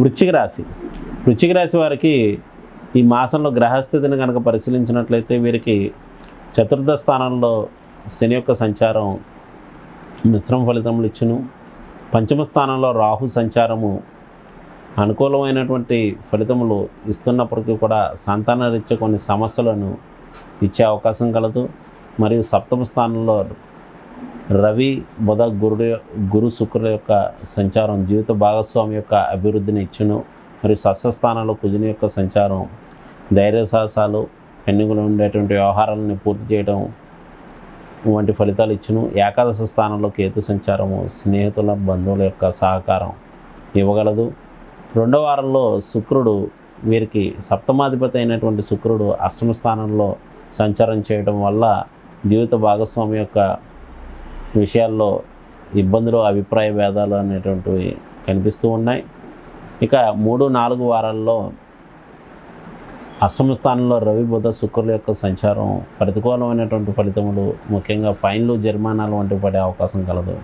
వృశ్చిక రాశి. వృశ్చిక రాశి వారికి ఈ మాసంలో గ్రహస్థితిని కనుక పరిశీలించినట్లయితే వీరికి చతుర్థ స్థానంలో శని యొక్క సంచారం మిశ్రమ ఫలితములు ఇచ్చును. పంచమ స్థానంలో రాహు సంచారము అనుకూలమైనటువంటి ఫలితములు ఇస్తున్నప్పటికీ కూడా సంతానరీత్యా కొన్ని సమస్యలను ఇచ్చే అవకాశం కలదు. మరియు సప్తమ స్థానంలో రవి బుధ గురు శుక్రుల యొక్క సంచారం జీవిత భాగస్వామి యొక్క అభివృద్ధిని ఇచ్చును. మరియు షష్ఠస్థానంలో కుజుని యొక్క సంచారం ధైర్య సాహసాలు, పెండింగ్లో ఉండేటువంటి వ్యవహారాలను పూర్తి చేయడం వంటి ఫలితాలు ఇచ్చును. ఏకాదశ స్థానంలో కేతు సంచారము స్నేహితుల బంధువుల యొక్క సహకారం ఇవ్వగలదు. రెండవ వారంలో శుక్రుడు వీరికి సప్తమాధిపతి అయినటువంటి శుక్రుడు అష్టమ స్థానంలో సంచారం చేయడం వల్ల జీవిత భాగస్వామి యొక్క విషయాల్లో ఇబ్బందులు, అభిప్రాయ భేదాలు అనేటువంటివి కనిపిస్తూ ఉన్నాయి. ఇక 3-4 వారాల్లో అష్టమ స్థానంలో రవి బుధ శుక్రుల యొక్క సంచారం ప్రతికూలమైనటువంటి ఫలితములు, ముఖ్యంగా ఫైన్లు, జరిమానాలు వంటివి పడే అవకాశం కలదు.